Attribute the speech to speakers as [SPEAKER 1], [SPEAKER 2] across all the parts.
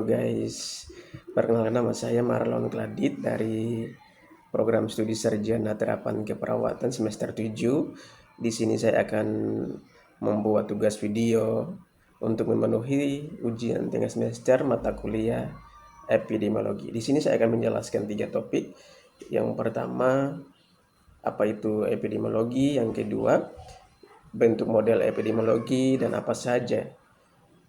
[SPEAKER 1] guys, perkenalkan nama saya Marlon Gladit dari program studi Sarjana Terapan Keperawatan semester 7. Di sini saya akan membuat tugas video untuk memenuhi ujian tengah semester mata kuliah epidemiologi. Di sini saya akan menjelaskan 3 topik. Yang pertama, apa itu epidemiologi? Yang kedua, bentuk model epidemiologi dan apa saja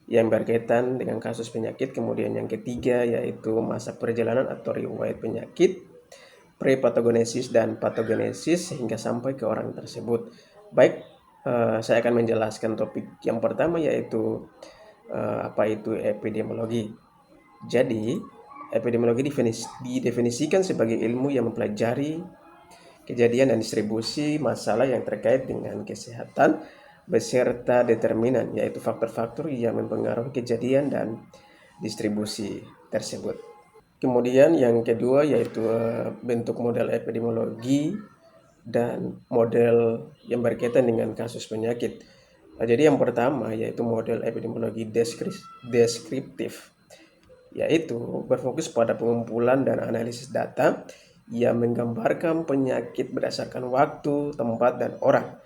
[SPEAKER 1] yang berkaitan dengan kasus penyakit. Kemudian yang ketiga yaitu masa perjalanan atau riwayat penyakit, prepatogenesis dan patogenesis hingga sampai ke orang tersebut. Baik, saya akan menjelaskan topik yang pertama yaitu apa itu epidemiologi. Jadi, epidemiologi didefinisikan sebagai ilmu yang mempelajari kejadian dan distribusi masalah yang terkait dengan kesehatan beserta determinan, yaitu faktor-faktor yang mempengaruhi kejadian dan distribusi tersebut. Kemudian yang kedua yaitu bentuk model epidemiologi dan model yang berkaitan dengan kasus penyakit. Jadi yang pertama yaitu model epidemiologi deskriptif, yaitu berfokus pada pengumpulan dan analisis data yang menggambarkan penyakit berdasarkan waktu, tempat, dan orang.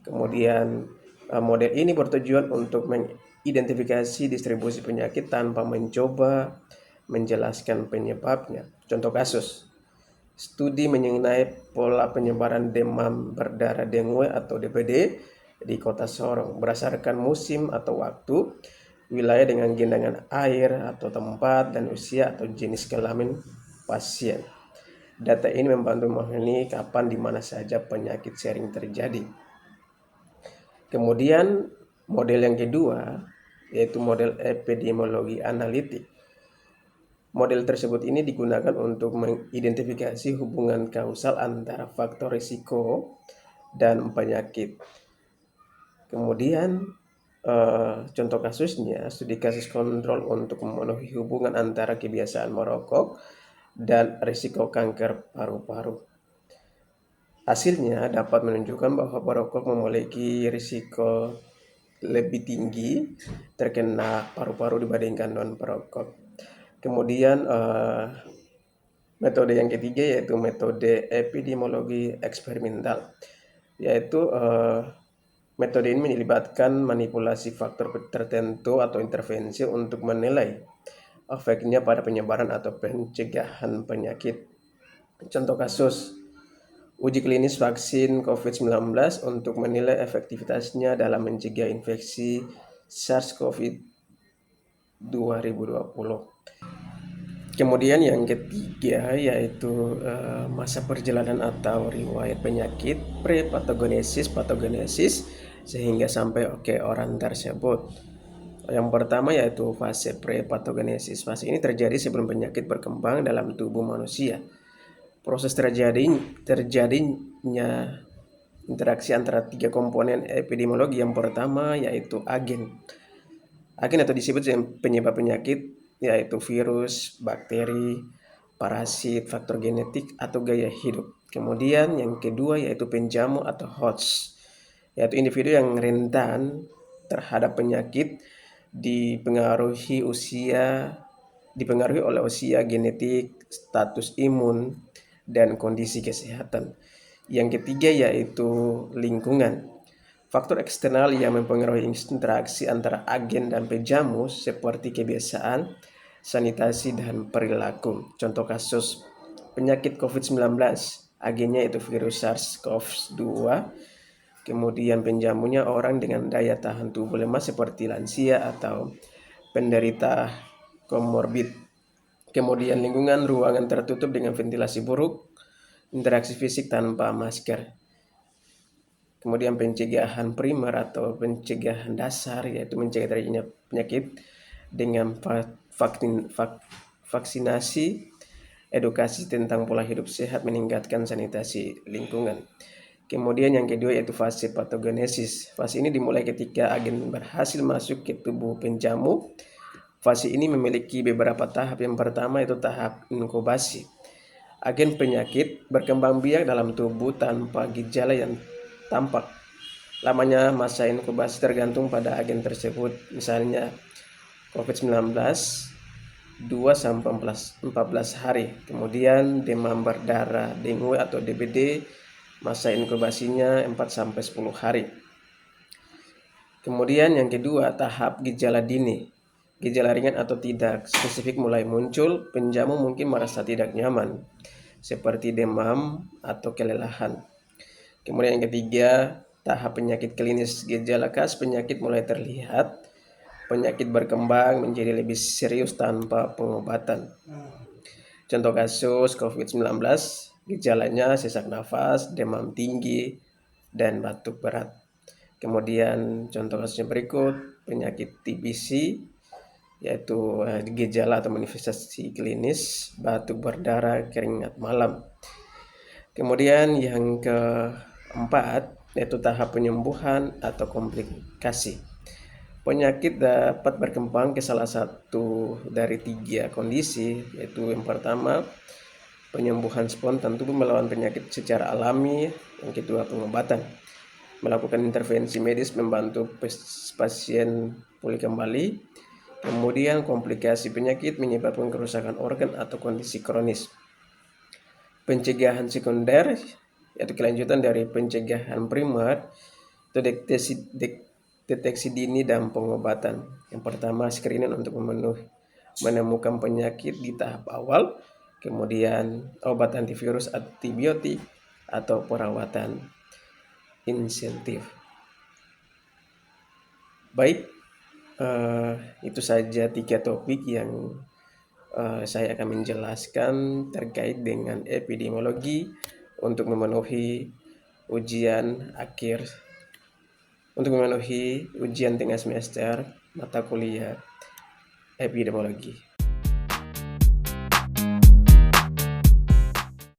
[SPEAKER 1] Kemudian model ini bertujuan untuk mengidentifikasi distribusi penyakit tanpa mencoba menjelaskan penyebabnya. Contoh kasus, studi mengenai pola penyebaran demam berdarah dengue atau DBD di kota Sorong berdasarkan musim atau waktu, wilayah dengan genangan air atau tempat, dan usia atau jenis kelamin pasien. Data ini membantu memahami kapan di mana saja penyakit sering terjadi. Kemudian model yang kedua yaitu model epidemiologi analitik. Model tersebut ini digunakan untuk mengidentifikasi hubungan kausal antara faktor risiko dan penyakit. Kemudian contoh kasusnya studi kasus kontrol untuk memenuhi hubungan antara kebiasaan merokok dan risiko kanker paru-paru. Hasilnya dapat menunjukkan bahwa perokok memiliki risiko lebih tinggi terkena paru-paru dibandingkan non-perokok. Kemudian metode yang ketiga yaitu metode epidemiologi eksperimental, yaitu metode ini melibatkan manipulasi faktor tertentu atau intervensi untuk menilai efeknya pada penyebaran atau pencegahan penyakit. Contoh kasus, uji klinis vaksin COVID-19 untuk menilai efektivitasnya dalam mencegah infeksi SARS-CoV 2020. Kemudian yang ketiga yaitu masa perjalanan atau riwayat penyakit, prepatogenesis, patogenesis sehingga sampai ke orang tersebut. Yang pertama yaitu fase prepatogenesis. Fase ini terjadi sebelum penyakit berkembang dalam tubuh manusia. Proses terjadinya interaksi antara 3 komponen epidemiologi. Yang pertama yaitu agen. Agen atau disebut penyebab penyakit yaitu virus, bakteri, parasit, faktor genetik atau gaya hidup. Kemudian yang kedua yaitu penjamu atau host, yaitu individu yang rentan terhadap penyakit dipengaruhi oleh usia, genetik, status imun, dan kondisi kesehatan. Yang ketiga yaitu lingkungan. Faktor eksternal yang mempengaruhi interaksi antara agen dan penjamu seperti kebiasaan, sanitasi, dan perilaku. Contoh kasus penyakit COVID-19, agennya itu virus SARS-CoV-2, kemudian penjamunya orang dengan daya tahan tubuh lemah seperti lansia atau penderita komorbid. Kemudian lingkungan, ruangan tertutup dengan ventilasi buruk, interaksi fisik tanpa masker. Kemudian pencegahan primer atau pencegahan dasar yaitu mencegah terjadinya penyakit dengan vaksinasi, edukasi tentang pola hidup sehat, meningkatkan sanitasi lingkungan. Kemudian yang kedua yaitu fase patogenesis. Fase ini dimulai ketika agen berhasil masuk ke tubuh penjamu. Fase ini memiliki beberapa tahap. Yang pertama itu tahap inkubasi. Agen penyakit berkembang biak dalam tubuh tanpa gejala yang tampak. Lamanya masa inkubasi tergantung pada agen tersebut. Misalnya COVID-19 2-14 hari. Kemudian demam berdarah dengue atau DBD, masa inkubasinya 4-10 hari. Kemudian yang kedua, tahap gejala dini. Gejala ringan atau tidak spesifik mulai muncul, penjamu mungkin merasa tidak nyaman, seperti demam atau kelelahan. Kemudian yang ketiga, tahap penyakit klinis. Gejala khas penyakit mulai terlihat, penyakit berkembang menjadi lebih serius tanpa pengobatan. Contoh kasus COVID-19, gejalanya sesak nafas, demam tinggi, dan batuk berat. Kemudian contoh kasusnya berikut, penyakit TBC, yaitu gejala atau manifestasi klinis, batuk berdarah, keringat malam. Kemudian yang keempat, yaitu tahap penyembuhan atau komplikasi. Penyakit dapat berkembang ke salah satu dari 3 kondisi, yaitu yang pertama, penyembuhan spontan, tubuh melawan penyakit secara alami. Yang kedua, pengobatan, melakukan intervensi medis membantu pasien pulih kembali. Kemudian komplikasi penyakit menyebabkan kerusakan organ atau kondisi kronis. Pencegahan sekunder, yaitu kelanjutan dari pencegahan primer, itu deteksi dini dan pengobatan. Yang pertama, screening untuk menemukan penyakit di tahap awal, kemudian obat antivirus, antibiotik, atau perawatan insentif. Baik, itu saja 3 topik yang saya akan menjelaskan terkait dengan epidemiologi untuk memenuhi ujian tengah semester mata kuliah epidemiologi.